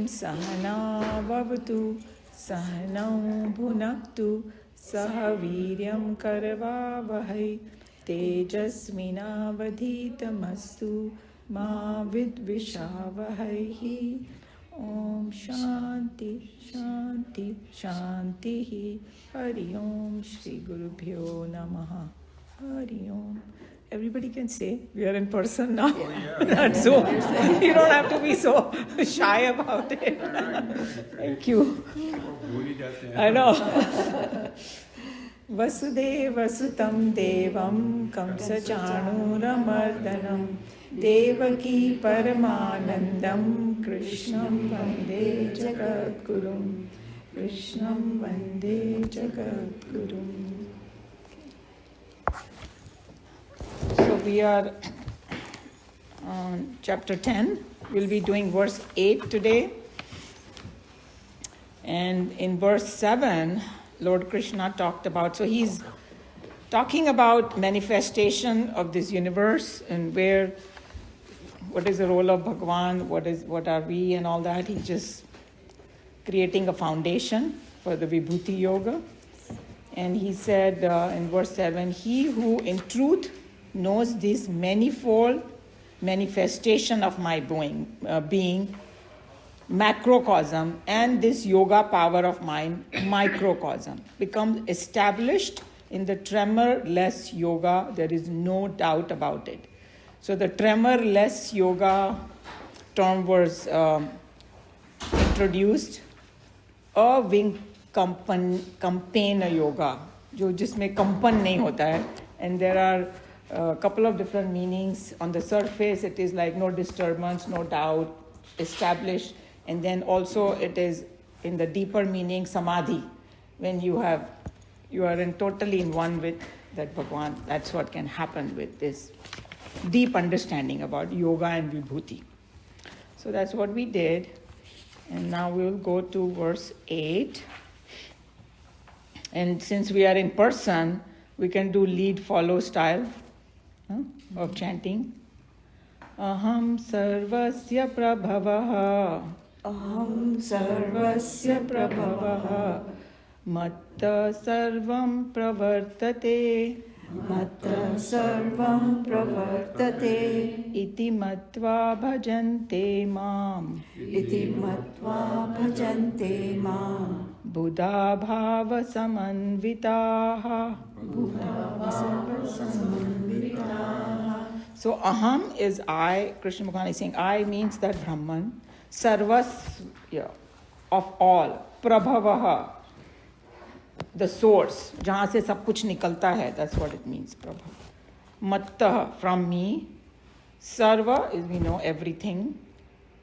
सहना भवतु सहनौ भुनक्तु सह वीर्यं करवावहै तेजस्विनावधीतमस्तु मा विद्विषावहैः ॐ शान्ति शान्ति शान्तिः हरि ओम श्री गुरुभ्यो नमः हरि ओम. Everybody can say we are in person now. Oh, yeah. Not Zoom. You don't have to be so shy about it. Thank you. I know. वसुदेवसुतं देवं कंसचाणूरमर्दनं देवकी परमानन्दं कृष्णं वन्दे जगद्गुरुं कृष्णं वन्दे जगद्गुरुं. So we are on chapter 10. We'll be doing verse 8 today. And in verse 7, Lord Krishna talked about, so he's talking about manifestation of this universe and what is the role of Bhagavan, what are we and all that. He's just creating a foundation for the Vibhuti Yoga. And he said in verse 7, he who in truth knows this manifold manifestation of my being, macrocosm, and this yoga power of mine, microcosm, becomes established in the tremorless yoga. There is no doubt about it. So the tremorless yoga term was introduced. Avinkampana yoga, जिसमें कंपन नहीं होता है, and there are a couple of different meanings. On the surface, it is like no disturbance, no doubt, established. And then also it is in the deeper meaning, samadhi, when you are totally in one with that Bhagavan. That's what can happen with this deep understanding about yoga and vibhuti. So that's what we did. And now we'll go to verse 8. And since we are in person, we can do lead-follow style of chanting. Aham sarvasya prabhavah. Aham sarvasya prabhavah. Matta sarvam pravartate. Matra sarvam pravartate. Iti matva bhajante mam. Iti matva bhajante mam. Buddha bhava samanvitaha. So aham is I. Krishna Bhagavan is saying I means that Brahman. Sarvasya, of all. Prabhavaha, the source. जहाँ से सब कुछ निकलता है. That's what it means. Prabhava. Matta, from me. Sarva is we know everything.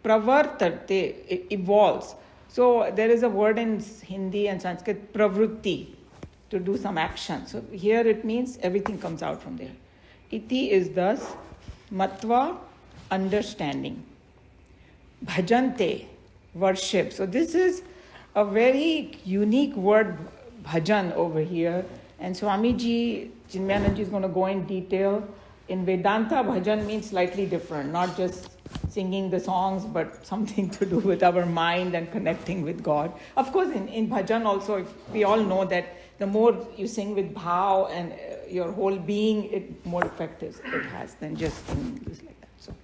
Pravartate, it evolves. So there is a word in Hindi and Sanskrit, pravrutti, to do some action. So here it means everything comes out from there. Iti is thus, matva, understanding. Bhajante, worship. So this is a very unique word, bhajan, over here. And Swamiji, Chinmayananji is going to go in detail. In Vedanta, bhajan means slightly different, not just singing the songs, but something to do with our mind and connecting with God. Of course, in bhajan also, we all know that the more you sing with bhav and your whole being, it more effective it has than just singing just like that. So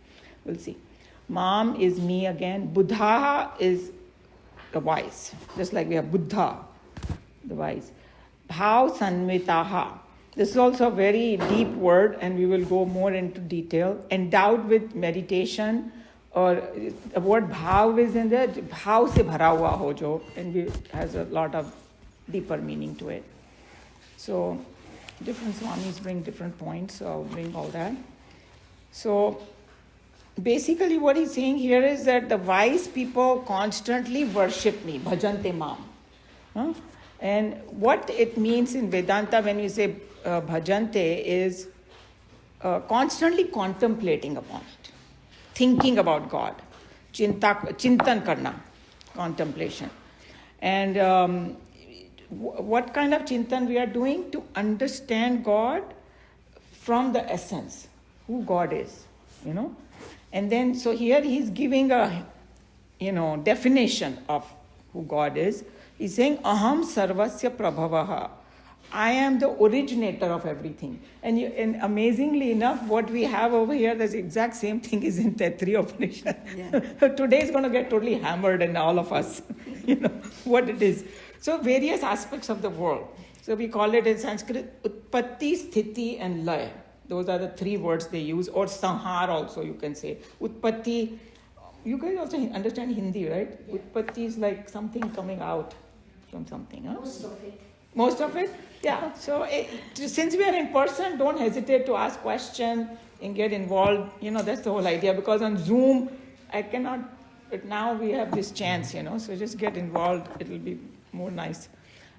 we'll see. Mam is me again. Buddha is the wise. Just like we have Buddha, the wise. Bhav sanvitaha. This is also a very deep word, and we will go more into detail. Endowed with meditation, or the word bhav is in there. Bhav se bhara hua ho jo, and it has a lot of deeper meaning to it. So different swamis bring different points, so I'll bring all that. So basically what he's saying here is that the wise people constantly worship me, bhajante mam. And what it means in Vedanta when we say bhajante is constantly contemplating upon it, thinking about God, chintan karna, contemplation. And what kind of chintan we are doing? To understand God from the essence, who God is, And then, so here he's giving a definition of who God is. He's saying, Aham Sarvasya Prabhavaha. I am the originator of everything. And amazingly enough, what we have over here, the exact same thing is in Taittiriya Upanishad. Yeah. Today is going to get totally hammered in all of us, what it is. So various aspects of the world. So we call it in Sanskrit, Utpatti, Sthiti and Laya. Those are the three words they use, or Sanhar also you can say. Utpatti, you guys also understand Hindi, right? Yeah. Utpatti is like something coming out from something. Huh? Most of it? Yeah. So since we are in person, don't hesitate to ask questions and get involved. That's the whole idea. Because on Zoom, I cannot, but now we have this chance, so just get involved. It will be more nice.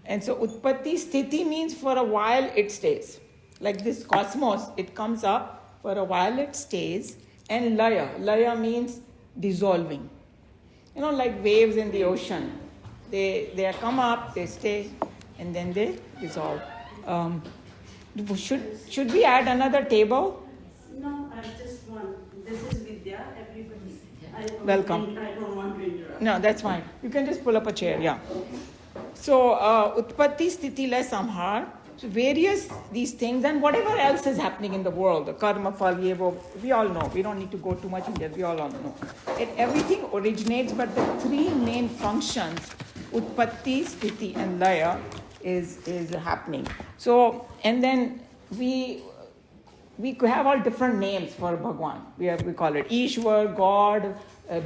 And so Utpatti Sthiti means for a while it stays. Like this cosmos, it comes up, for a while it stays. And Laya means dissolving. Like waves in the ocean. They come up, they stay, and then they dissolve. Should we add another table? No, I just want. This is Vidya. Everybody. Welcome. I don't want to interrupt. No, that's fine. You can just pull up a chair. Yeah. So Utpatti, Sthiti, Laya, Samhar. So various these things and whatever else is happening in the world, the karma, phal, ye, wo, we all know. We don't need to go too much in there. We all know. Everything originates, but the three main functions, Utpatti, Sthiti, and Laya, is happening. So, and then we have all different names for Bhagwan. We call it Ishwar, God,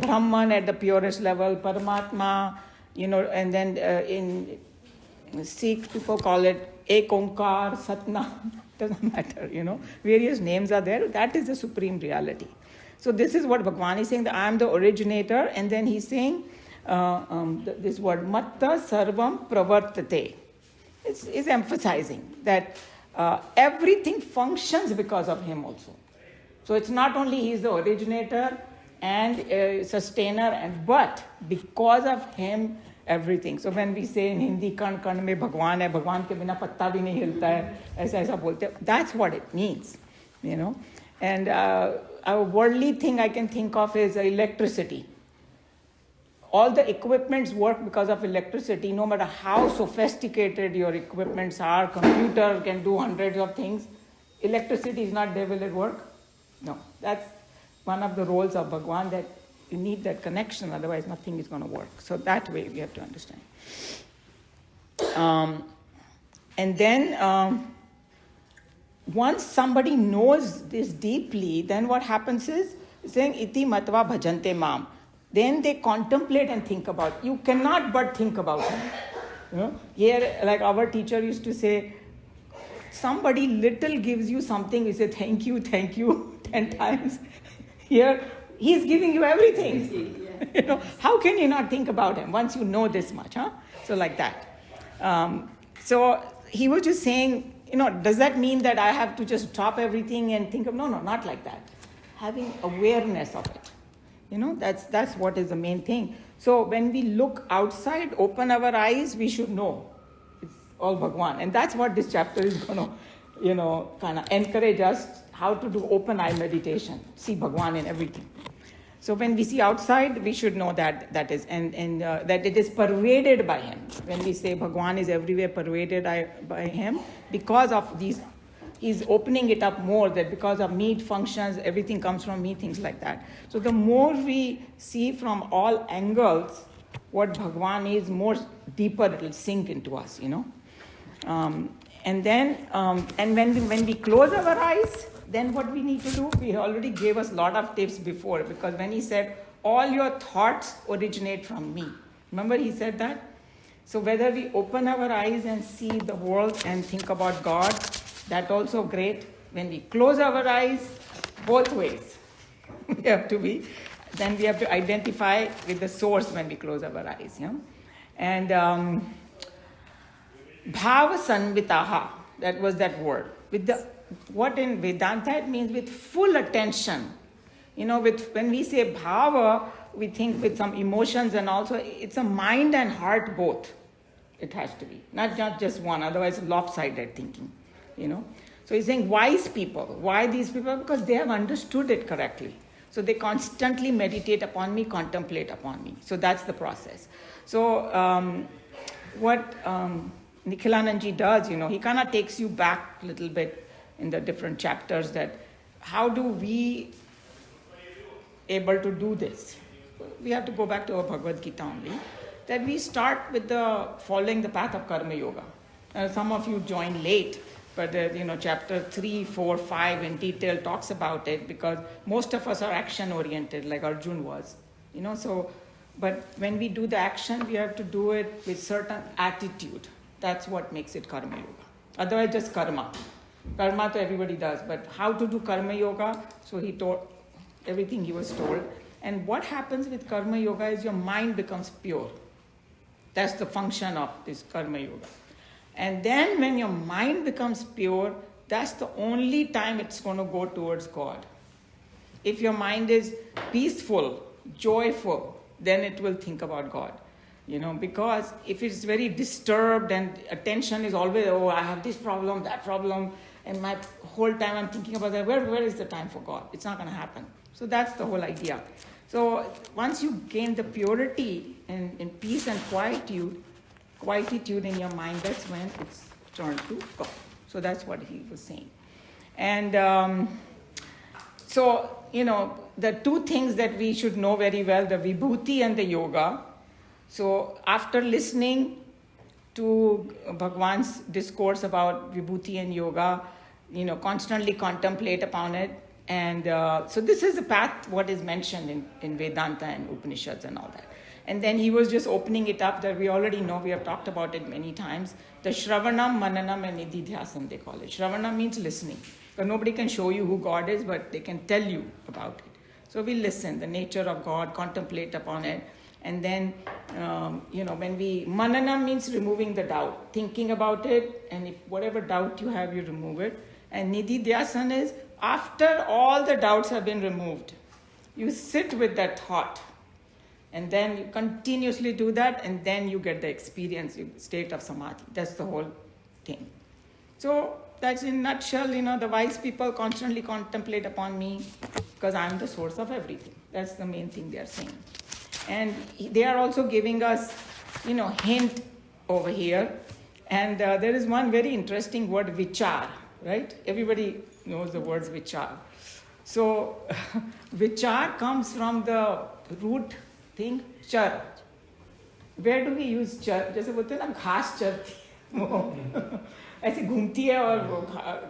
Brahman at the purest level, Paramatma, and then in Sikh people call it Ek Onkar, Satnam, doesn't matter, various names are there. That is the supreme reality. So this is what Bhagwan is saying, that I am the originator, and then he's saying this word, Matta Sarvam Pravartate. It's emphasizing that everything functions because of him also. So it's not only he is the originator and sustainer, but because of him, everything. So when we say in Hindi, kan kan mein Bhagwan hai, Bhagwan ke bina patta bhi nahi hilta hai, aisa bolte, that's what it means, And a worldly thing I can think of is electricity. All the equipments work because of electricity, no matter how sophisticated your equipments are. Computer can do hundreds of things. Electricity is not there, will it work? No. That's one of the roles of Bhagwan, that you need that connection, otherwise nothing is going to work. So that way we have to understand. And then once somebody knows this deeply, then what happens is saying iti matva bhajante mam. Then they contemplate and think about. You cannot but think about him. Here, like our teacher used to say, somebody little gives you something, you say thank you 10 times. Here, he's giving you everything. How can you not think about him once you know this much? So like that. So he was just saying, does that mean that I have to just drop everything and think of, no, not like that. Having awareness of it. That's what is the main thing. So when we look outside, open our eyes, we should know it's all Bhagwan. And that's what this chapter is going to, kind of encourage us how to do open eye meditation. See Bhagwan in everything. So when we see outside, we should know that is, and that it is pervaded by him. When we say Bhagwan is everywhere pervaded by him, because of these, he's opening it up more, that because of me it functions, everything comes from me, things like that. So the more we see from all angles what Bhagwan is, more deeper it will sink into us, And then, and when we close our eyes, then what we need to do, he already gave us a lot of tips before, because when he said, all your thoughts originate from me. Remember he said that? So whether we open our eyes and see the world and think about God, that's also great. When we close our eyes, both ways. we have to identify with the source when we close our eyes. And bhava sanvitaha, that was that word. What in Vedanta it means with full attention. When we say bhava, we think with some emotions, and also it's a mind and heart both. It has to be, not just one, otherwise lopsided thinking, So he's saying wise people. Why these people? Because they have understood it correctly. So they constantly meditate upon me, contemplate upon me. So that's the process. So what Nikhilanandji does, he kind of takes you back a little bit in the different chapters that how do we able to do this? We have to go back to our Bhagavad Gita only. That we start with following the path of Karma Yoga. Some of you joined late, but chapter 3, 4, 5 in detail talks about it because most of us are action oriented like Arjun was. But when we do the action, we have to do it with certain attitude. That's what makes it Karma Yoga. Otherwise, just karma. Karma to everybody does, but how to do Karma Yoga? So he told everything he was told. And what happens with Karma Yoga is your mind becomes pure. That's the function of this Karma Yoga. And then when your mind becomes pure, that's the only time it's going to go towards God. If your mind is peaceful, joyful, then it will think about God. Because if it's very disturbed and attention is always, I have this problem, that problem, and my whole time I'm thinking about that, where is the time for God? It's not going to happen. So that's the whole idea. So once you gain the purity and peace and quietude in your mind, that's when it's turned to God. So that's what he was saying. And the two things that we should know very well, the Vibhuti and the Yoga. So after listening to Bhagwan's discourse about Vibhuti and Yoga, constantly contemplate upon it. And so this is the path, what is mentioned in Vedanta and Upanishads and all that. And then he was just opening it up that we already know, we have talked about it many times. The Shravanam, Mananam and Nididhyasam, they call it. Shravanam means listening. Because nobody can show you who God is, but they can tell you about it. So we listen, the nature of God, contemplate upon it. And then, when Mananam means removing the doubt, thinking about it, and if whatever doubt you have, you remove it. And Nididhyasana is, after all the doubts have been removed, you sit with that thought. And then you continuously do that, and then you get the experience, state of samadhi. That's the whole thing. So that's in a nutshell, the wise people constantly contemplate upon me because I'm the source of everything. That's the main thing they are saying. And they are also giving us, hint over here. And there is one very interesting word, vichar, right? Everybody knows the words vichar. So vichar comes from the root thing, char. Where do we use char? जैसे बोलते हैं ना घास चरती है ऐसे घूमती है और वो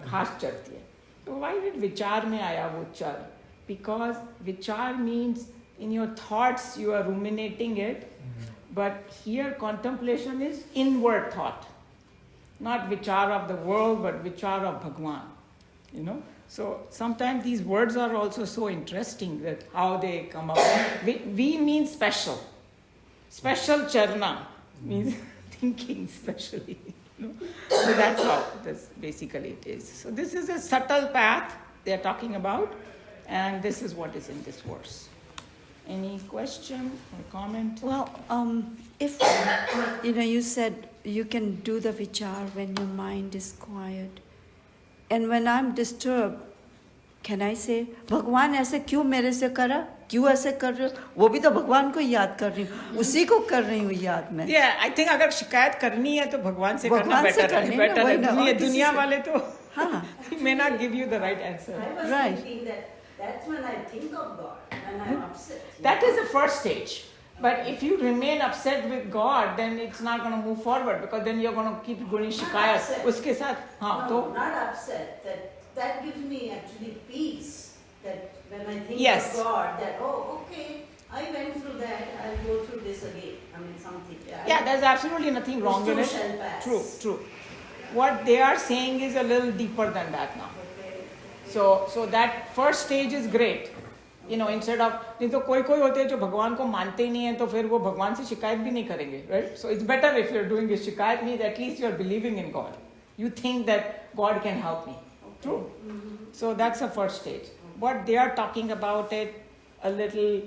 घास चरती है. So why did vichar में आया वो char? Because vichar means in your thoughts you are ruminating it, but here contemplation is inward thought, not vichar of the world, but vichar of Bhagwan. So sometimes these words are also so interesting that how they come up. We means special. Special charna means thinking specially. So that's how this basically it is. So this is a subtle path they are talking about, and this is what is in this verse. Any question or comment? Well, if you said you can do the vichar when your mind is quiet, and when I'm disturbed, can I say, भगवान ऐसे क्यों मेरे से करा? क्यों ऐसे कर रहे हो? वो भी तो भगवान को याद कर रही हूँ, उसी को कर रही हूँ याद में. Yeah, I think अगर शिकायत करनी है तो भगवान से करना better है. दुनिया वाले तो he may not give you the right answer. I was thinking that's when I think of God, when I'm upset. That is the first stage. But if you remain upset with God, then it's not going to move forward because then you're going to keep going shikayat. उसके साथ not upset. That gives me actually peace. That when I think Yes. of God, that okay, I went through that. I'll go through this again. Something. Yeah, there's absolutely nothing wrong in it. Shall pass. True. What they are saying is a little deeper than that now. So that first stage is great. Instead of नहीं तो कोई होते हैं जो भगवान को मानते ही नहीं है तो फिर वो भगवान से शिकायत भी नहीं करेंगे, right? So it's better if you're doing this शिकायत means at least you're believing in God. You think that God can help me. Okay. True. Mm-hmm. So that's the first stage. What they are talking about it a little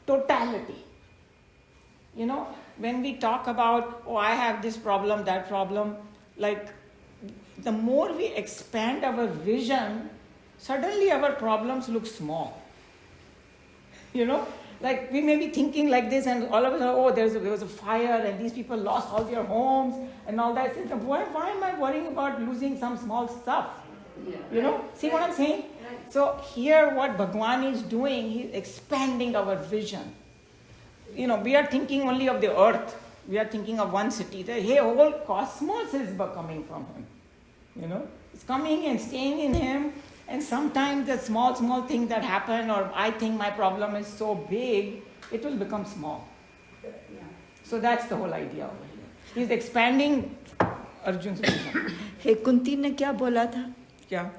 totality. When we talk about I have this problem, that problem, like the more we expand our vision, suddenly our problems look small. You know, like we may be thinking like this, and all of a sudden, oh, there was a fire, and these people lost all their homes and all that. So why am I worrying about losing some small stuff? You know, see what I'm saying? So here, what Bhagwan is doing, he's expanding our vision. You know, we are thinking only of the earth. We are thinking of one city. The whole cosmos is coming from him. You know, it's coming and staying in him. And sometimes the small thing that happen, or I think my problem is so big, it will become small. Yeah. So that's the whole idea over here. He's expanding Arjun's vision. हे कुंती ने क्या बोला था क्या?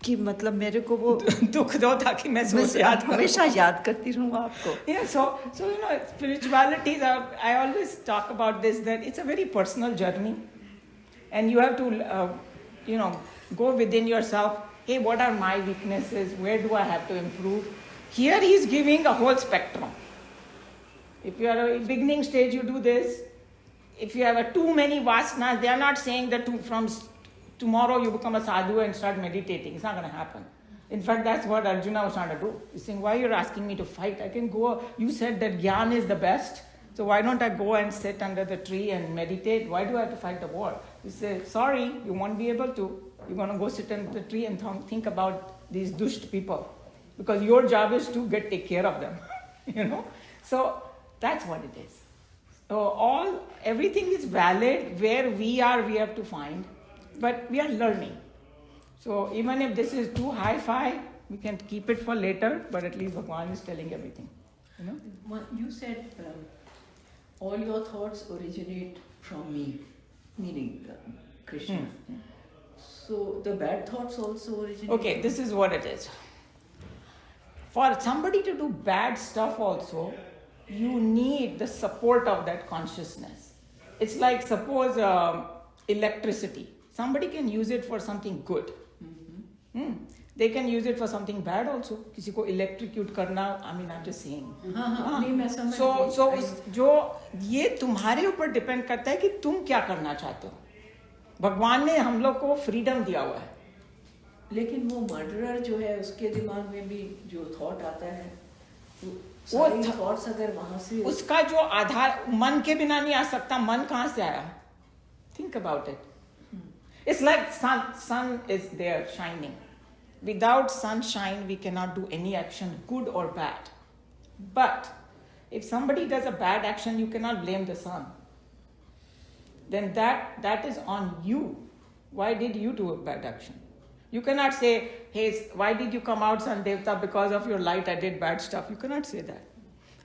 कि मतलब मेरे को वो दुख दो ताकि मैं सोच याद करूं. हमेशा याद करती रहूं आपको. Yeah, so you know, spirituality is I always talk about this, that it's a very personal journey, and you have to you know, go within yourself. Hey, what are my weaknesses? Where do I have to improve? Here he is giving a whole spectrum. If you are at a beginning stage, you do this. If you have too many vasanas, they are not saying that from tomorrow you become a sadhu and start meditating. It's not going to happen. In fact, that's what Arjuna was trying to do. He's saying, why are you asking me to fight? I can go. You said that Gyan is the best. So why don't I go and sit under the tree and meditate? Why do I have to fight the war? He said, sorry, you won't be able to. You're going to go sit under the tree and think about these dusht people. Because your job is to take care of them. You know? So that's what it is. So everything is valid. Where we are, we have to find. But we are learning. So even if this is too hi-fi, we can keep it for later, but at least Bhagwan is telling everything. You know? You said all your thoughts originate from me, meaning Krishna. So the bad thoughts also originate. Okay, this is what it is. For somebody to do bad stuff also, you need the support of that consciousness. It's like, suppose electricity. Somebody can use it for something good. They can use it for something bad also. किसी को electrocute करना, I mean, I'm just saying. So जो ये तुम्हारे ऊपर depend करता है कि तुम क्या करना चाहते हो. भगवान ने हम लोग को फ्रीडम दिया हुआ है. लेकिन वो मर्डरर जो है, उसके दिमाग में भी जो थॉट आता है, वो थॉट्स अगर वहां से, उसका जो आधार मन के बिना नहीं आ सकता. मन कहाँ से आया? Think about it. It's like sun is there shining. Without sunshine, we cannot do any action, good or bad. But if somebody does a bad action, you cannot blame the sun. Then that is on you. Why did you do a bad action? You cannot say, hey, why did you come out, Sun Devta? Because of your light, I did bad stuff. You cannot say that.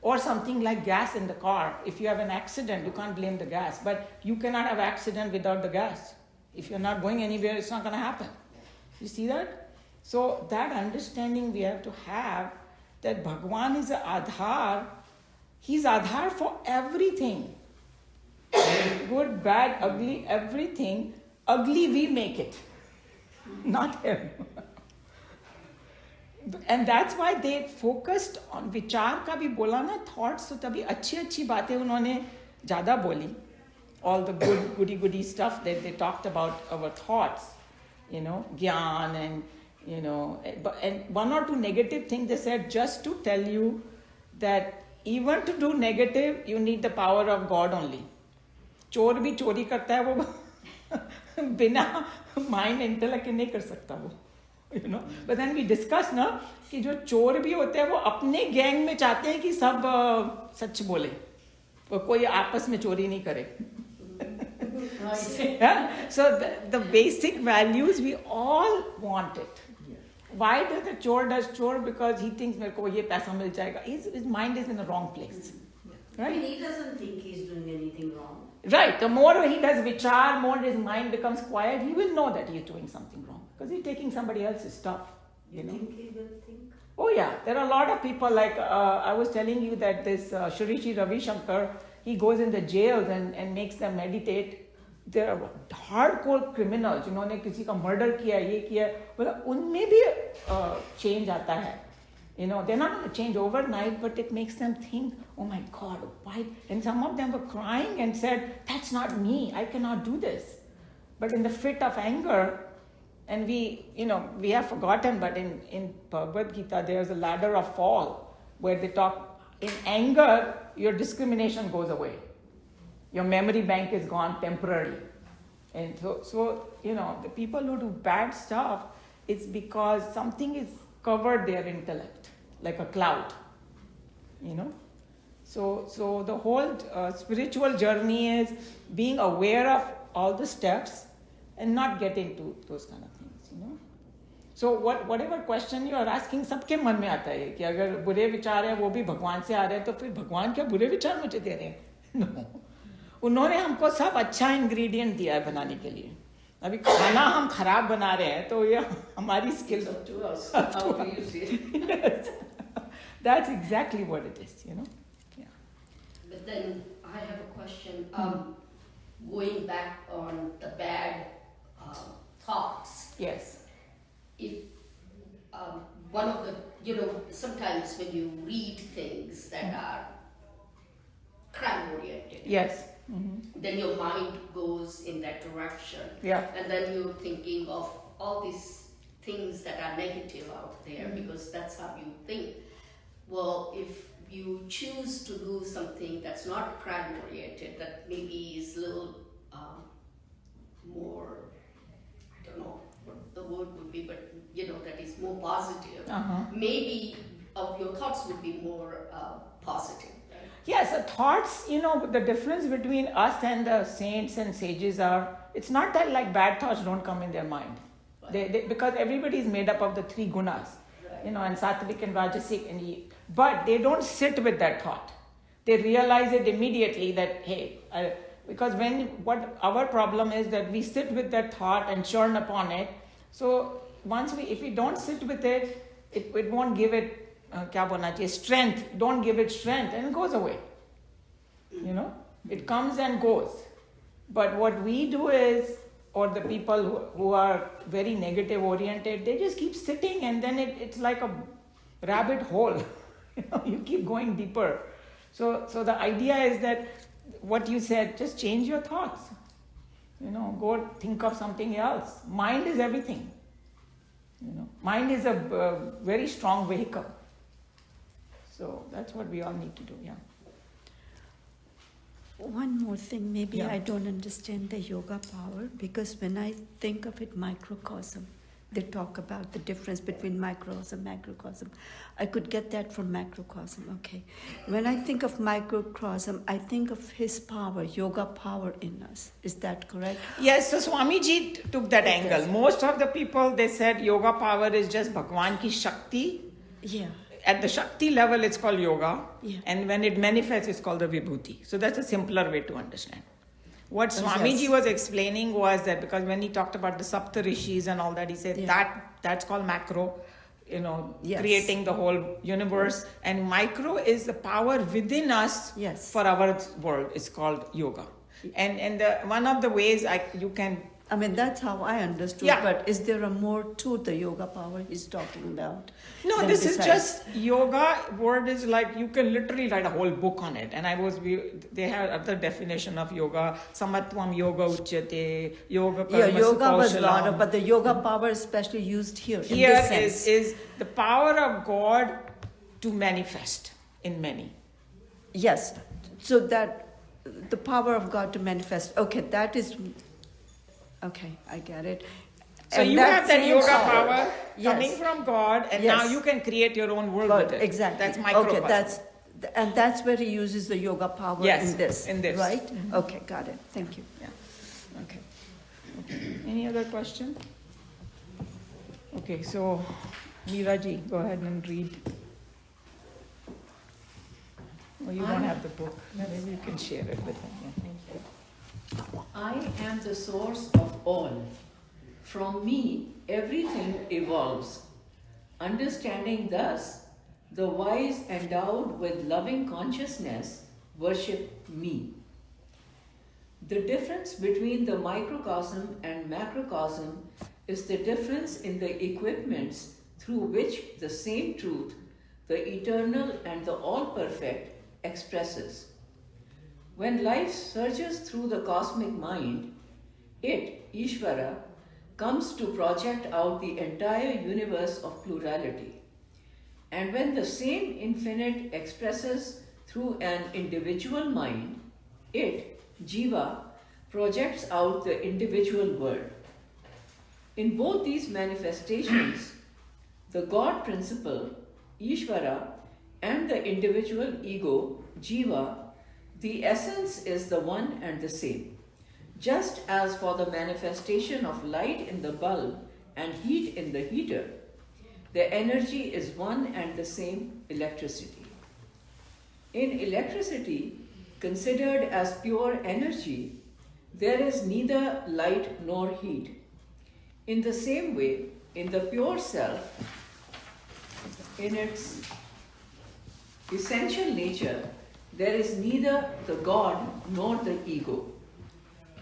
Or something like gas in the car. If you have an accident, you can't blame the gas. But you cannot have accident without the gas. If you're not going anywhere, it's not going to happen. You see that? So that understanding we have to have, that Bhagwan is an Aadhar. He's Aadhar for everything. Good, bad, ugly, everything. Ugly we make it. Not him. And that's why they focused on विचार का भी बोला ना, thoughts. So तभी अच्छी बातें उन्होंने ज़्यादा बोली. All the goody stuff that they talked about our thoughts, you know, Gyan and, you know, and one or two negative things they said, just to tell you that even to do negative, you need the power of God only. चोर भी चोरी करता है वो बिना mind intellect के नहीं कर सकता वो, you know. But then we discuss ना कि जो चोर भी होते हैं वो अपने गैंग में चाहते हैं कि सब सच बोले, कोई आपस में चोरी नहीं करे. Yeah? So the basic values, we all want it. Yeah. Why does the chore does chore? Because he thinks मेरे को ये पैसा मिल जाएगा. His mind is in the wrong place. Yeah. Right? I mean, he doesn't think he's doing anything wrong. Right. The more he does vichar, more his mind becomes quiet, he will know that he is doing something wrong. Because he's taking somebody else's stuff. You know? Think he will think? Oh yeah. There are a lot of people like, I was telling you that this Shri Ravi Shankar, he goes in the jails and makes them meditate. There are hardcore criminals, जिन्होंने किसी का murder किया, ये किया, मतलब उनमें भी change आता है. You know, they're not going to change overnight, but it makes them think, oh my God, why? And some of them were crying and said, that's not me, I cannot do this. But in the fit of anger, And we have forgotten, but in Bhagavad Gita, there's a ladder of fall where they talk, in anger, your discrimination goes away. Your memory bank is gone temporarily. And so the people who do bad stuff, it's because something is covered their intellect, like a cloud, So the whole spiritual journey is being aware of all the steps and not getting to those kind of things, So whatever question you are asking, सबके मन में आता है कि अगर बुरे विचार है वो भी भगवान से आ रहे हैं तो फिर भगवान क्या बुरे विचार मुझे दे रहे हैं? No. उन्होंने हमको सब अच्छा इंग्रेडिएंट दिया है बनाने के लिए. अभी खाना हम खराब बना रहे हैं तो ये हमारी skill. Up to us. How do you see it? Yes. That's exactly what it is, Yeah. But then I have a question. Going back on the bad thoughts, Yes. if one of the, sometimes when you read things that are crime oriented, Yes. then your mind goes in that direction. Yeah. And then you're thinking of all these things that are negative out there because that's how you think. Well, if you choose to do something that's not crime oriented, that maybe is a little more, I don't know what the word would be, but that is more positive. Maybe your thoughts would be more positive. Right? Yes, the thoughts, the difference between us and the saints and sages are, it's not that like bad thoughts don't come in their mind. They because everybody is made up of the three gunas, and sattvic and rajasic, but they don't sit with that thought. They realize it immediately that, hey, because what our problem is that we sit with that thought and churn upon it. So if we don't sit with it, it won't give it strength. Don't give it strength, and it goes away. It comes and goes. But what we do is, or the people who are very negative oriented, they just keep sitting, and then it's like a rabbit hole. You keep going deeper. So the idea is that what you said, just change your thoughts. Go think of something else. Mind is everything. Mind is a very strong vehicle. So that's what we all need to do, yeah. One more thing, maybe Yeah. I don't understand the yoga power because when I think of it microcosm, they talk about the difference between microcosm, macrocosm. I could get that from macrocosm, okay. When I think of microcosm, I think of his power, yoga power in us. Is that correct? Yes, so Swamiji took that angle. Yes. Most of the people, they said yoga power is just Bhagwan ki Shakti. Yeah. At the Shakti level, it's called yoga. Yeah. And when it manifests, it's called the Vibhuti. So that's a simpler way to understand. What Swamiji Yes. was explaining was that because when he talked about the Sapta Rishis and all that, he said that's called macro, Yes. creating the whole universe. And micro is the power within us Yes. for our world. It's called yoga. And one of the ways you can... I mean, that's how I understood. Yeah. But is there a more to the yoga power he's talking about? No, than this is besides- just yoga word is like you can literally write a whole book on it. And they have other definition of yoga. Samatvam yoga uchyate, yoga Yeah, karma yoga was a lot sukausalam. of, but the yoga power is especially used here. Here in this sense. is the power of God to manifest in many. Yes, so that the power of God to manifest. Okay, that is. Okay, I get it. So And you have that same yoga power Yes. coming from God, and Yes. now you can create your own world God, with it. exactly. That's microcosm. Okay, that's where he uses the yoga power Yes, in this. in this. Right? Okay, got it. Thank you. Yeah. Okay. Any other question? Okay, so Meeraji, go ahead and read. Well, you don't have the book. Maybe you can share it with him. Yeah. I am the source of all. From me, everything evolves. Understanding thus, the wise endowed with loving consciousness worship me. The difference between the microcosm and macrocosm is the difference in the equipments through which the same truth, the eternal and the all-perfect, expresses. When life surges through the cosmic mind, it, Ishvara, comes to project out the entire universe of plurality. And when the same infinite expresses through an individual mind, it, Jiva, projects out the individual world. In both these manifestations, the God principle, Ishvara, and the individual ego, Jiva, the essence is the one and the same. Just as for the manifestation of light in the bulb and heat in the heater, the energy is one and the same electricity. In electricity, considered as pure energy, there is neither light nor heat. In the same way, in the pure self, in its essential nature, there is neither the God nor the ego.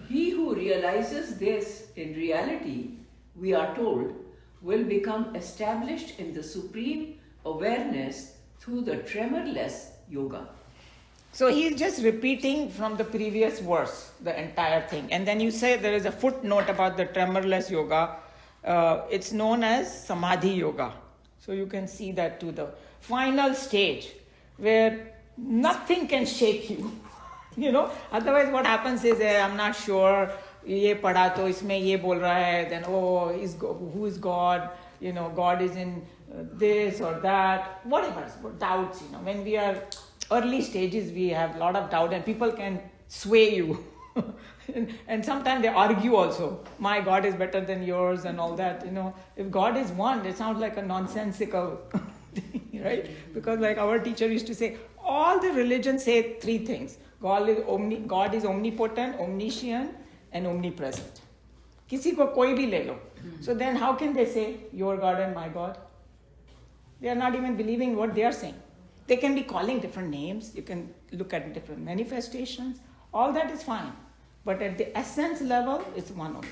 He who realizes this in reality, we are told, will become established in the supreme awareness through the tremorless yoga. So he's just repeating from the previous verse, the entire thing. And then you say there is a footnote about the tremorless yoga. It's known as Samadhi yoga. So you can see that to the final stage where nothing can shake you. You know, otherwise what happens is, I'm not sure, ye padha to isme ye bol raha hai, then who is God? You know, God is in this or that, whatever, doubts, you know. When we are early stages, we have a lot of doubt and people can sway you. And sometimes they argue also. My God is better than yours and all that. You know, if God is one, it sounds like a nonsensical thing, right? Because like our teacher used to say, all the religions say three things. God is omnipotent, omniscient, and omnipresent. Kisi ko koi bhi le lo. So then how can they say your God and my God? They are not even believing what they are saying. They can be calling different names. You can look at different manifestations. All that is fine. But at the essence level, it's one only.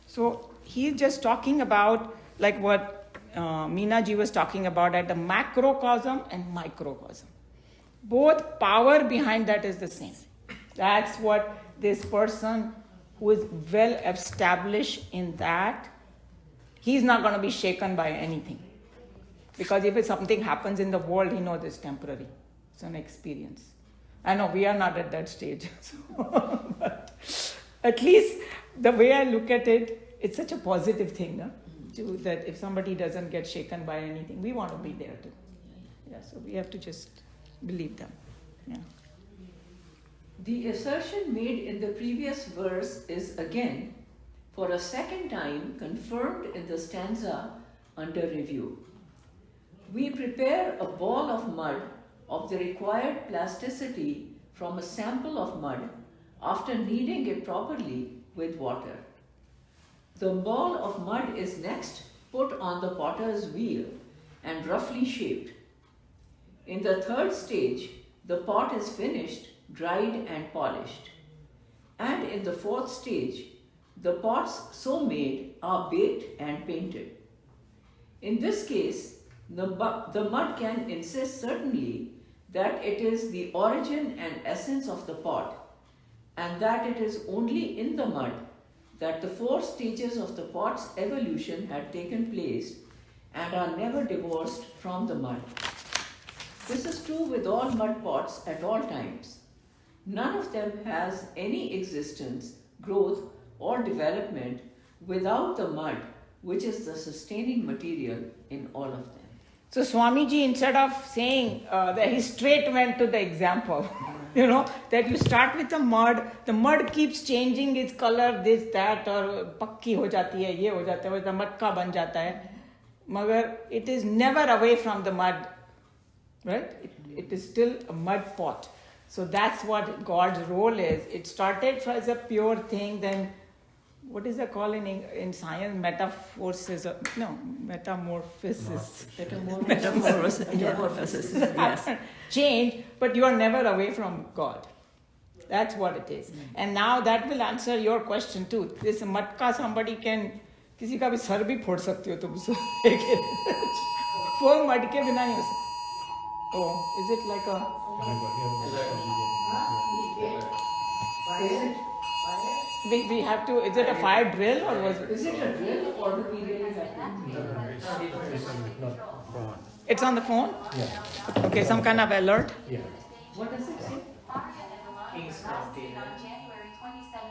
So he's just talking about like what Meena ji was talking about at the macrocosm and microcosm. Both power behind that is the same. That's what this person who is well established in that, he's not going to be shaken by anything. Because if something happens in the world, he knows it's temporary. It's an experience. I know we are not at that stage. But at least the way I look at it, it's such a positive thing, no? That if somebody doesn't get shaken by anything, we want to be there too. Yeah, so we have to just believe them. Yeah. The assertion made in the previous verse is again, for a second time, confirmed in the stanza under review. We prepare a ball of mud of the required plasticity from a sample of mud after kneading it properly with water. The ball of mud is next put on the potter's wheel and roughly shaped. In the third stage, the pot is finished, dried and polished. And in the fourth stage, the pots so made are baked and painted. In this case, the mud can insist certainly that it is the origin and essence of the pot, and that it is only in the mud that the four stages of the pot's evolution had taken place and are never divorced from the mud. This is true with all mud pots at all times. None of them has any existence, growth, or development without the mud, which is the sustaining material in all of them. So Swamiji, instead of saying that he straight went to the example, you know, that you start with the mud keeps changing its color, this, that, or pakki ho jati hai, ye ho jata hai, the matka ban jata hai. Magar, it is never away from the mud, right? It is still a mud pot. So that's what God's role is. It started as a pure thing, then what is that called in science? Metamorphosis. Metamorphosis. Yes. Change, but you are never away from God. That's what it is. And now that will answer your question too. This matka, somebody can, किसी का भी sir भी फोड़ सकती हो तुम उससे. वो मट के बिना नहीं हो सकता. Oh, is it like a? Is it? We have to, is it a fire drill or was it? Is it a drill or do we really have to? It's on the phone? Yeah. Okay, some kind of alert? Yeah. What does it say?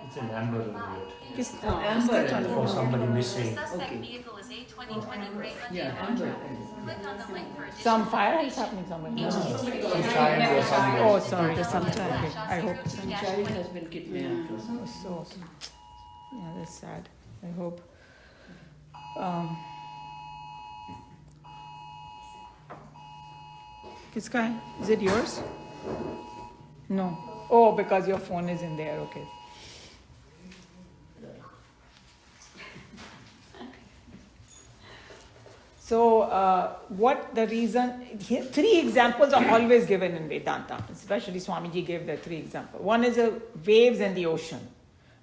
It's an Amber Alert किस Amber किसका चालू for है? somebody missing. Suspect Okay. vehicle is a 2020 Great Monday Yeah, Honda. Amber. Click on the link for additional Some fire is happening somewhere. Some child or somebody. Oh, sorry. Sometime. Okay, I hope. Some child has been kidnapped or something. So, yeah, that's sad. I hope. किसका है? Is it yours? No. Oh, because your phone is in there. Okay. So, what the reason? Here, 3 examples are always given in Vedanta. Especially Swamiji gave the 3 examples. One is the waves and the ocean.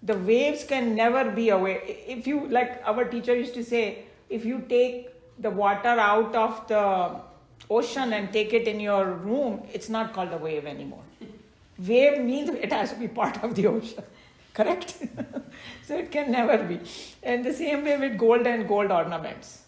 The waves can never be away. If you, like our teacher used to say, if you take the water out of the ocean and take it in your room, it's not called a wave anymore. Wave means it has to be part of the ocean. Correct? So it can never be. And the same way with gold and gold ornaments.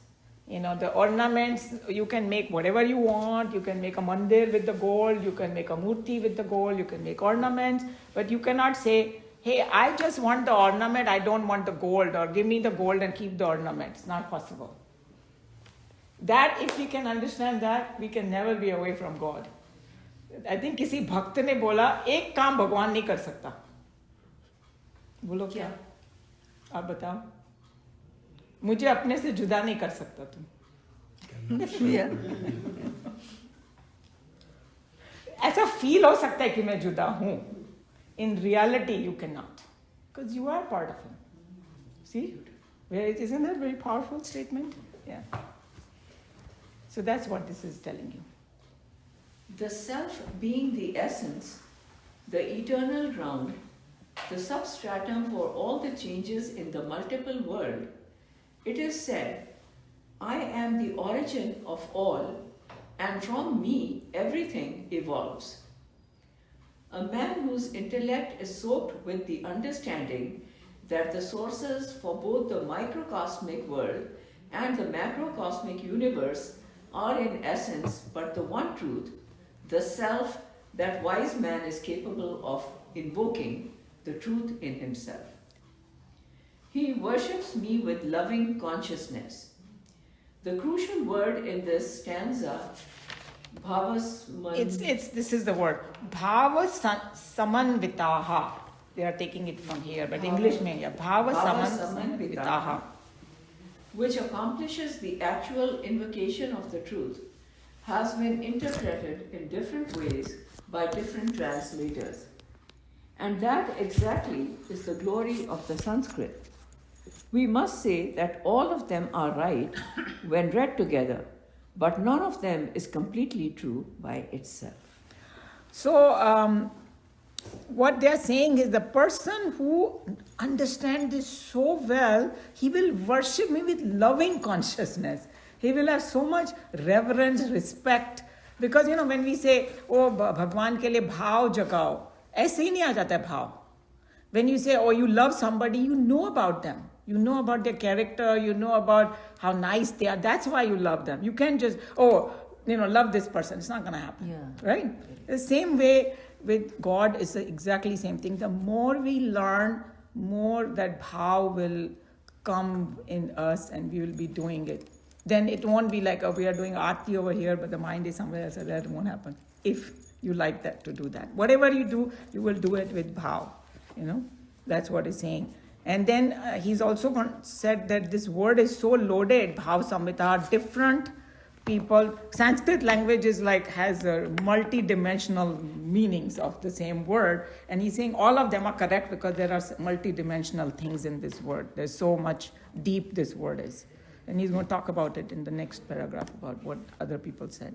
You know, the ornaments, you can make whatever you want. You can make a mandir with the gold. You can make a murti with the gold. You can make ornaments. But you cannot say, hey, I just want the ornament. I don't want the gold. Or give me the gold and keep the ornament. It's not possible. That, if we can understand that, we can never be away from God. I think किसी भक्त ने बोला एक काम भगवान नहीं कर सकता. बोलो क्या? आप बताओ. मुझे अपने से जुदा नहीं कर सकता तुम. Yeah. ऐसा फील हो सकता है कि मैं जुदा हूं. In reality, you cannot, because you are part of him. See, isn't that a very powerful statement? Yeah. So that's what this is telling you. The self being the essence, the eternal ground, the substratum for all the changes in the multiple world, it is said, I am the origin of all, and from me everything evolves. A man whose intellect is soaked with the understanding that the sources for both the microcosmic world and the macrocosmic universe are in essence but the one truth, the self that wise man is capable of invoking, the truth in himself. He worships me with loving consciousness. The crucial word in this stanza, bhavasman. This is the word. Bhava samanvitaha. They are taking it from here, but English mein, yeah. Bhava samanvitaha. Which accomplishes the actual invocation of the truth, has been interpreted in different ways by different translators. And that exactly is the glory of the Sanskrit. We must say that all of them are right when read together, but none of them is completely true by itself. So, what they are saying is the person who understands this so well, he will worship me with loving consciousness. He will have so much reverence, respect. Because, you know, when we say, oh, Bhagwan ke liye bhav jagao, aise hi nahi aa jata hai bhav. When you say, oh, you love somebody, you know about them. You know about their character, you know about how nice they are. That's why you love them. You can't just, oh, you know, love this person. It's not going to happen. Yeah. Right? The same way with God is exactly the same thing. The more we learn, more that bhav will come in us and we will be doing it. Then it won't be like, oh, we are doing aarti over here, but the mind is somewhere else. That won't happen. If you like that, to do that. Whatever you do, you will do it with bhav. You know, that's what he's saying. And then he's also said that this word is so loaded, bhav samvita, different people. Sanskrit language is like, has multi-dimensional meanings of the same word. And he's saying all of them are correct because there are multi-dimensional things in this word. There's so much deep this word is. And he's going to talk about it in the next paragraph about what other people said.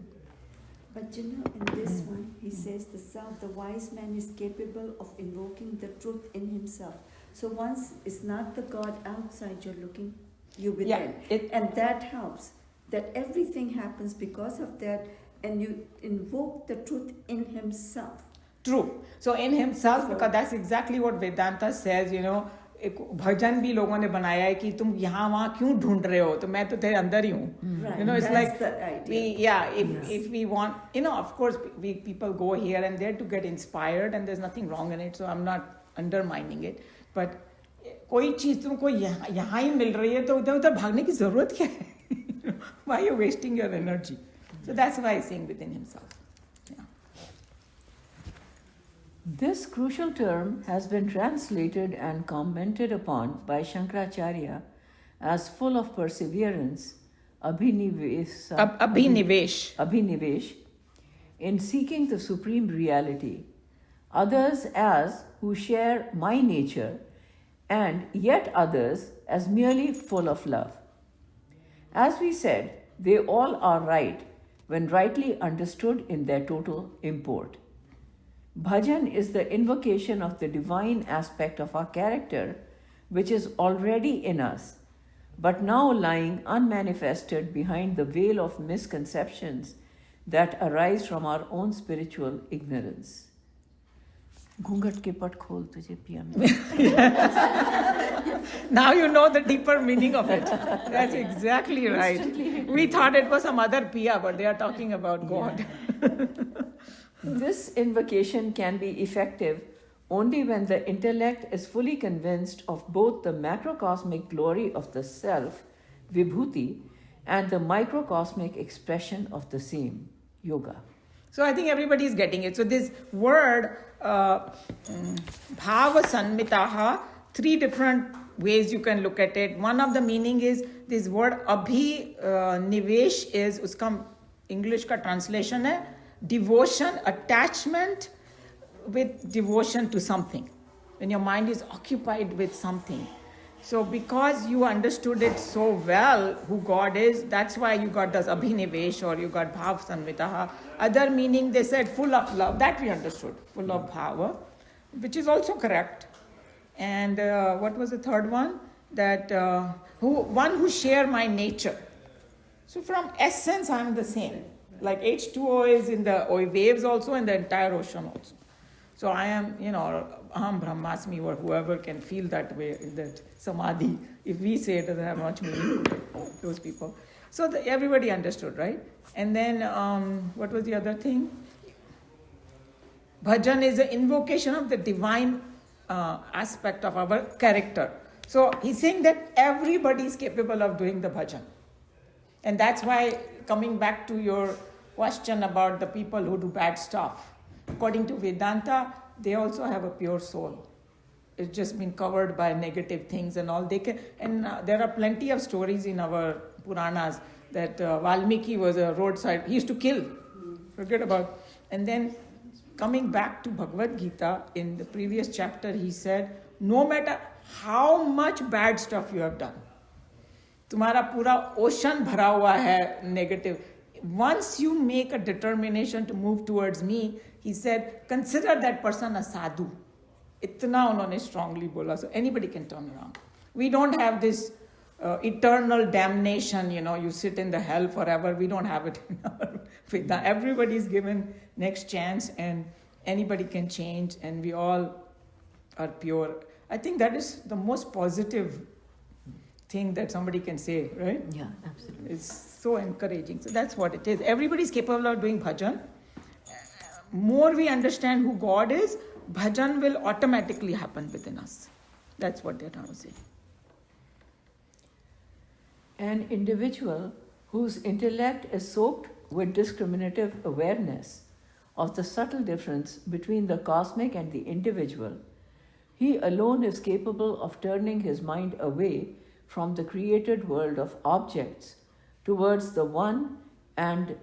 But you know, in this one, he says the self, the wise man is capable of invoking the truth in himself. So once it's not the God outside you're looking, you within. Yeah, and that helps. That everything happens because of that, and you invoke the truth in himself. True. So in himself, because that's exactly what Vedanta says, एक भजन भी लोगों ने बनाया है कि तुम यहाँ वहाँ क्यों ढूंढ रहे हो, तो मैं तो तेरे अंदर ही हूँ. It's That's like the idea. if we want, of course people go here and there to get inspired, and there's nothing wrong in it, so I'm not undermining it, but कोई चीज तुमको यहाँ ही मिल रही है तो उधर उधर भागने की जरूरत क्या है? Why are you wasting your energy? So that's why he's saying within himself. Yeah. This crucial term has been translated and commented upon by Shankaracharya as full of perseverance, abhinivesh, Abhinivesh. in seeking the supreme reality, others as who share my nature, and yet others as merely full of love. As we said, they all are right when rightly understood in their total import. Bhajan is the invocation of the divine aspect of our character, which is already in us, but now lying unmanifested behind the veil of misconceptions that arise from our own spiritual ignorance. घूंघट के पट खोल तुझे पिया में. Now you know the deeper meaning of it. That's exactly right. We thought it was some other Pia, but they are talking about God. This invocation can be effective only when the intellect is fully convinced of both the macrocosmic glory of the self, vibhuti, and the microcosmic expression of the same, yoga. So I think everybody is getting it. So this word, bhava sanmitaha, three different ways you can look at it. One of the meaning is this word nivesh is, uska English ka translation hai, devotion, attachment with devotion to something. When your mind is occupied with something. So because you understood it so well, who God is, that's why you got this abhinivesh or you got bhav sanvitaha. Other meaning they said full of love, that we understood, full of bhava, which is also correct. And what was the third one? That one who share my nature. So from essence, I'm the same. Like H2O is in the waves also, in the entire ocean also. So I am, Aham Brahmasmi, or whoever can feel that way, that samadhi. If we say it doesn't have much meaning to those people. So everybody understood, right? And then what was the other thing? Bhajan is an invocation of the divine aspect of our character. So he's saying that everybody is capable of doing the bhajan. And that's why, coming back to your question about the people who do bad stuff, according to Vedanta, they also have a pure soul. It's just been covered by negative things and all. There are plenty of stories in our Puranas that Valmiki was a roadside. He used to kill. Forget about. And then coming back to Bhagavad Gita, in the previous chapter, he said, no matter how much bad stuff you have done, तुम्हारा पूरा ocean भरा हुआ है negative. Once you make a determination to move towards me, he said, consider that person a sadhu. Itna unhone strongly bola. So anybody can turn around. We don't have this eternal damnation, you sit in the hell forever. We don't have it in our Vedanta. Everybody is given next chance and anybody can change and we all are pure. I think that is the most positive thing that somebody can say, right? Yeah, absolutely. It's so encouraging. So that's what it is. Everybody is capable of doing bhajan. More we understand who God is, bhajan will automatically happen within us. That's what they're trying to say. An individual whose intellect is soaked with discriminative awareness of the subtle difference between the cosmic and the individual, he alone is capable of turning his mind away from the created world of objects towards the one and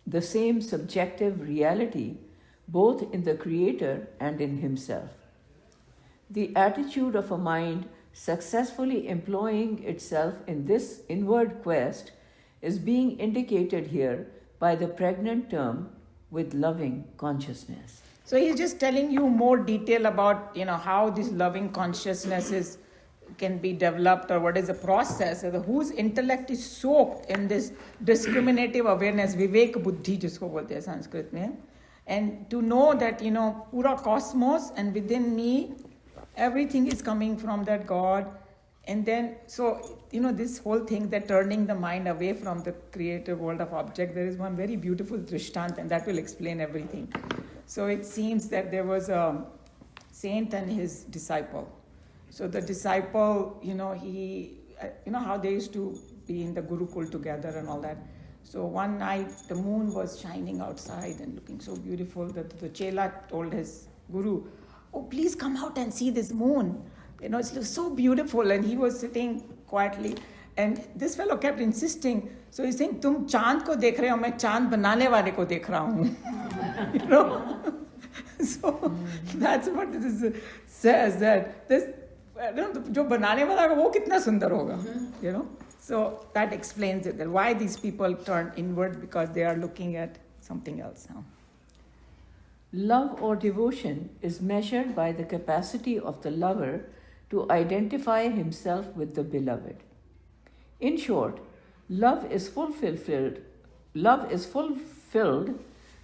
the same subjective reality, both in the Creator and in himself. The attitude of a mind successfully employing itself in this inward quest is being indicated here by the pregnant term with loving consciousness. So he's just telling you more detail about, how this loving consciousness can be developed or what is the process. Whose intellect is soaked in this discriminative awareness, vivek buddhi jisko bolte hai Sanskrit mein. And to know that, pura cosmos and within me, everything is coming from that God. And then, so, this whole thing that turning the mind away from the creative world of object, there is one very beautiful drishtant, and that will explain everything. So it seems that there was a saint and his disciple. So the disciple, he, how they used to be in the Gurukul together and all that. So one night, the moon was shining outside and looking so beautiful that the Chela told his guru, "Oh, please come out and see this moon. It looks so beautiful." And he was sitting quietly. And this fellow kept insisting. So he's saying, "Tum chand ko dekh rahe ho, main chand banane wale ko dekh raha hu." So that's what this says, that this, jo banane wala hai, wo kitna sundar hoga, So that explains it, that why these people turn inward, because they are looking at something else now. Love or devotion is measured by the capacity of the lover to identify himself with the beloved. In short, love is fulfilled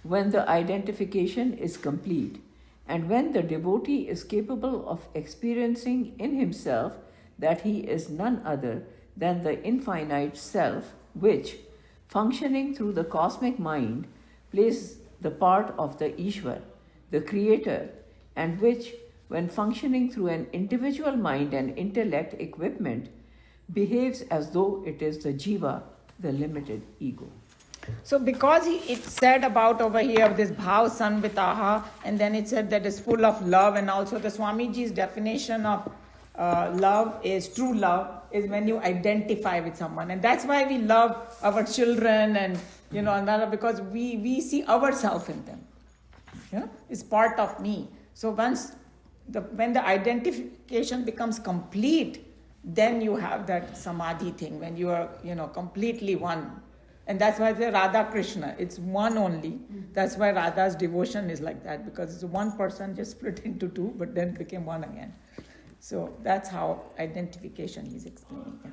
when the identification is complete, and when the devotee is capable of experiencing in himself that he is none other than the infinite self, which, functioning through the cosmic mind, plays the part of the Ishwar, the creator, and which, when functioning through an individual mind and intellect equipment, behaves as though it is the jiva, the limited ego. So because it said about over here this bhav sanvitaha, and then it said that it's full of love, and also the Swamiji's definition of love is true love is when you identify with someone, and that's why we love our children and because we see ourselves in them. It's part of me. So when the identification becomes complete, then you have that samadhi thing when you are completely one. And that's why the Radha Krishna, it's one only. That's why Radha's devotion is like that, because it's one person just split into two, but then became one again. So that's how identification he's explaining. Yeah.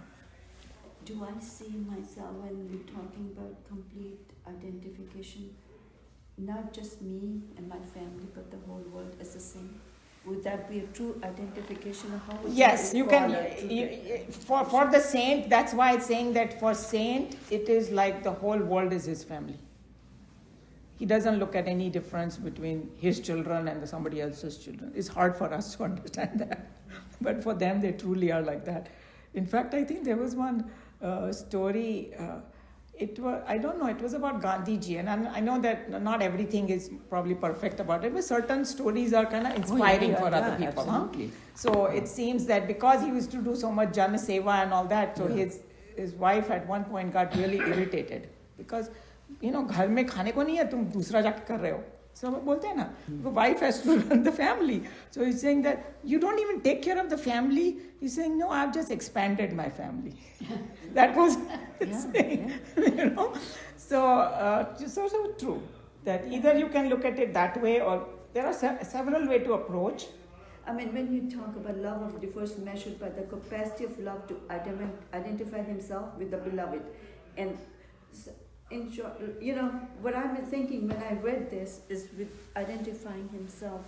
Do I see myself when we're talking about complete identification, not just me and my family, but the whole world as the same? Would that be a true identification of how? Yes, you can. For the saint, that's why it's saying that for saint, it is like the whole world is his family. He doesn't look at any difference between his children and somebody else's children. It's hard for us to understand that. But for them, they truly are like that. In fact, I think there was one story, it was about Gandhiji. And I know that not everything is probably perfect about it, but certain stories are kind of inspiring for other people. Absolutely. So it seems that because he used to do so much Jana Seva and all that, so his wife at one point got really irritated. Because, घर में खाने को नहीं है, तुम दूसरा जाके कर रहे हो. So बोलते हैं ना, the wife has to run the family. So he's saying that you don't even take care of the family. He's saying, no, I've just expanded my family. That was his thing, So true that either you can look at it that way, or there are several ways to approach. I mean, when you talk about love of divorce measured by the capacity of love to identify himself with the beloved, and in short, what I've been thinking when I read this is with identifying himself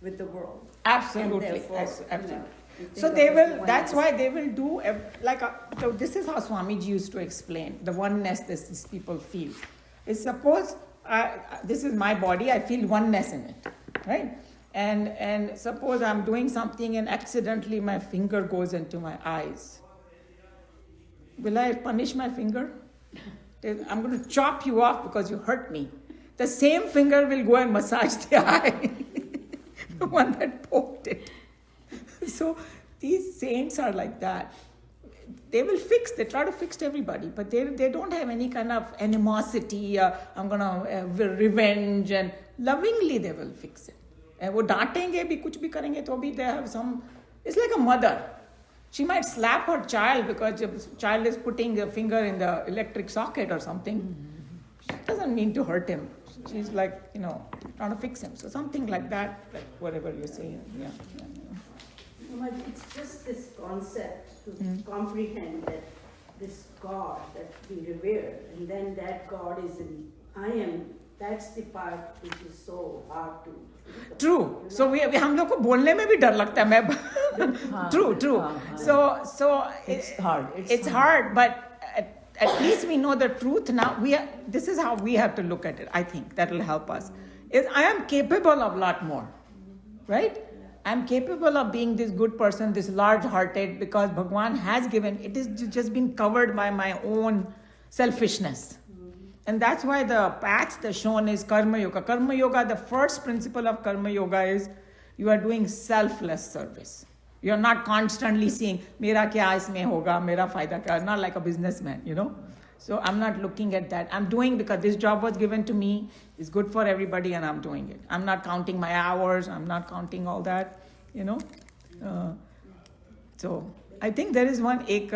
with the world. Absolutely, And therefore, absolutely. So they will. That's why they will do so this is how Swamiji used to explain the oneness these people feel. Is suppose this is my body, I feel oneness in it, right? And suppose I'm doing something and accidentally my finger goes into my eyes. Will I punish my finger? I'm going to chop you off because you hurt me. The same finger will go and massage the eye, the one that poked it. So these saints are like that. They try to fix everybody, but they don't have any kind of animosity, I'm going to revenge, and lovingly they will fix it. And वो डांटेंगे भी, कुछ भी करेंगे तो भी they have some, it's like a mother. She might slap her child because the child is putting a finger in the electric socket or something. She doesn't mean to hurt him. She's like, trying to fix him. So something like that, like whatever you're saying. Yeah. But it's just this concept to comprehend that this God that we revere, and then that God is I am That's the part which is so hard to. True. So we हम लोग को बोलने में भी डर लगता है मैं. True. So It's hard. It's hard, but at least we know the truth now. This is how we have to look at it. I think that will help us. I am capable of a lot more, right? I'm capable of being this good person, this large-hearted, because Bhagwan has given. It is just been covered by my own selfishness. And that's why the path that's shown is Karma Yoga. Karma Yoga, the first principle of Karma Yoga is you are doing selfless service. You're not constantly seeing, Mera kya isme hoga, mera fayda kya, not like a businessman, you know. So I'm not looking at that. I'm doing because this job was given to me. It's good for everybody and I'm doing it. I'm not counting my hours. I'm not counting all that, you know. So I think there is one, ek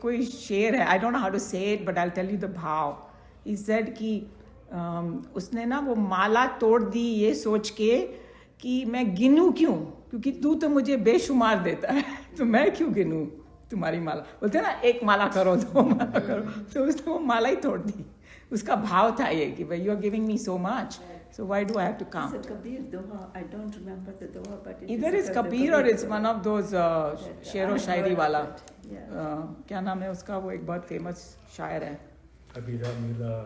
koi sher hai. I don't know how to say it, but I'll tell you the bhav. He said कि उसने ना वो माला तोड़ दी ये सोच के कि मैं गिनूं क्यों, क्योंकि तू तो मुझे बेशुमार देता है, तो मैं क्यों गिनूं तुम्हारी माला. बोलते ना एक माला करो, दो माला करो, तो उसने वो माला ही तोड़ दी. उसका भाव था ये कि भाई you are giving me so much, so why do I have to count. It's a Kabir doha. I don't remember the doha, but Either it's Kabir or it's one of those शेरो शायरी वाला. क्या नाम है उसका, वो एक बहुत famous शायर है. Kabira Mila.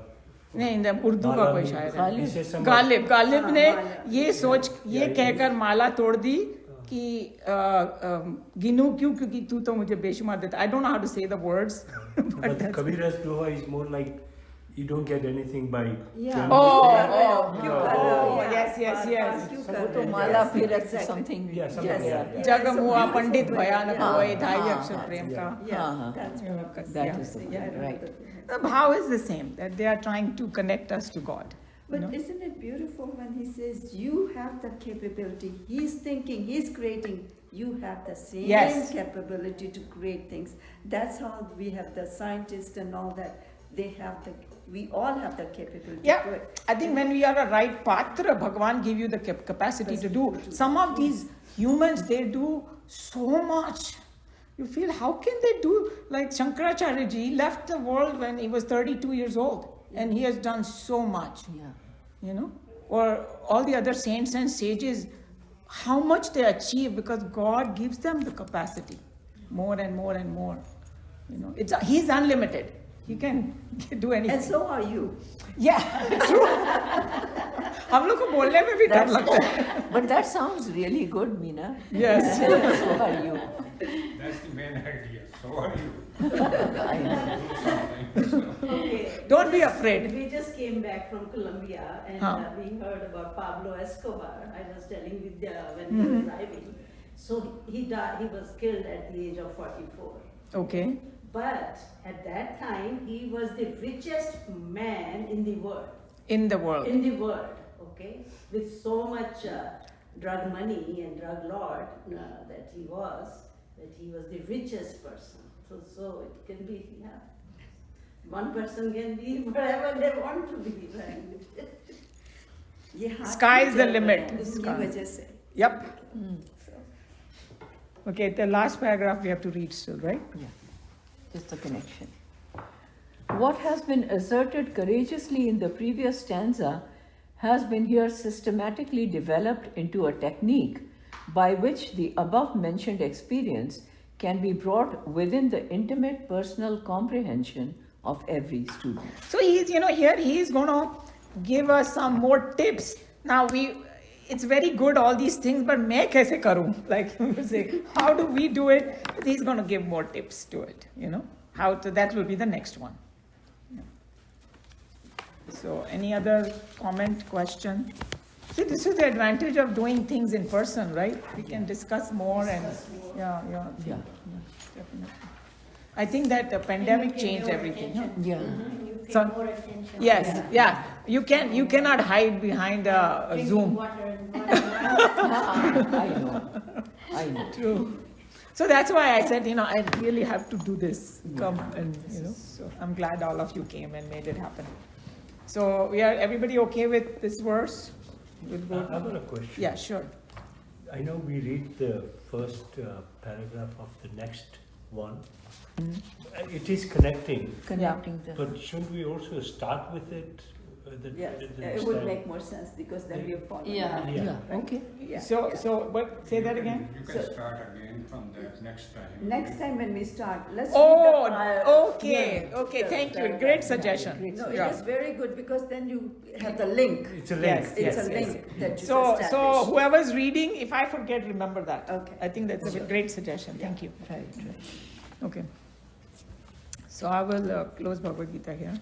नहीं, उर्दू का कोई शायर है. गालिब ने ये सोच, ये कहकर माला तोड़ दी कि गिनूं क्यों, क्योंकि तू तो मुझे बेशुमार देता. I don't know how to say the words. But Kabira's doha is more like you don't get anything by. Yeah. Yes. वो तो माला फिर something. Yeah, something like that. जग मुआ पंडित भयानक होए, ढाई अक्षर प्रेम का. Yeah, that's That is right. The bhav is the same, that they are trying to connect us to God. But You know? isn't it beautiful when he says you have the capability? He's thinking, he's creating. You have the same Yes. capability to create things. That's how we have the scientists and all that. They have we all have the capability to Yeah, do it. I think when we are a right patra, Bhagwan give you the capacity to do. Some of these humans, they do so much. You feel, how can they do? Like Shankaracharya ji left the world when he was 32 years old. And he has done so much. Yeah. You know? Or all the other saints and sages, how much they achieve because God gives them the capacity. More and more and more. You know, he's unlimited. He can do anything. And so are you. Yeah, true. हम लोग को बोलने में भी डर लगता है. But that sounds really good, Meena. Yes. So are you. That's the main idea. So are you. I know. Okay. Don't be afraid. We just came back from Colombia and we heard about Pablo Escobar. I was telling Vidya when we were driving. So he died. He was killed at the age of 44. Okay. But at that time, he was the richest man in the world. In the world. In the world, okay? With so much drug money and drug lord that he was the richest person. So it can be, yeah. One person can be whatever they want to be, right? ये हाथ Sky is the में limit. चल रहा है, उसकी Sky. वजह से. Yep. Okay, the last paragraph we have to read still, right? Yeah, just the connection. What has been asserted courageously in the previous stanza has been here systematically developed into a technique by which the above mentioned experience can be brought within the intimate personal comprehension of every student. So he's, here he's going to give us some more tips. Now it's very good all these things, but मैं कैसे करूँ? Like say, how do we do it? He's going to give more tips to it, how to, that will be the next one. Yeah. So any other comment, question? See, this is the advantage of doing things in person, right? We can discuss more and yeah, definitely. I think that the pandemic changed everything. Huh? Yeah. So, yes, yeah. You cannot hide behind a Zoom. I know. True. So that's why I said, I really have to do this. Come and So I'm glad all of you came and made it happen. So everybody okay with this verse? I've got a question. Yeah, sure. I know we read the first paragraph of the next one. It is connecting, Connecting but shouldn't we also start with it Yes, it would make more sense because then we follow. Yeah, Yeah. yeah. Okay. Yeah, So, yeah. so, but say that again? You can So- start again from that next time. Next time when we start, let's Oh, read the prior. okay, Yeah. okay, Yeah, thank you. paragraph. Great suggestion. No, it Yeah. is very good because then you have the link. It's a link. Yes, It's yes, a yes. link that you So, establish. so whoever's reading, if I forget, remember that. Okay. I think that's a Sure. great suggestion. Thank you. Right, right. Okay. So I will close Bhagavad Gita here.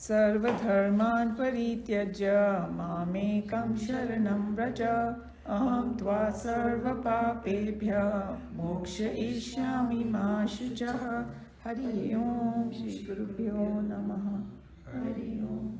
Sarvadharman parityajya mamekam sharanam vraja aham tva sarva papebhya moksha ishyami ma shuchah. Hari Om Shri Gurubhyo Namaha. Hari Om.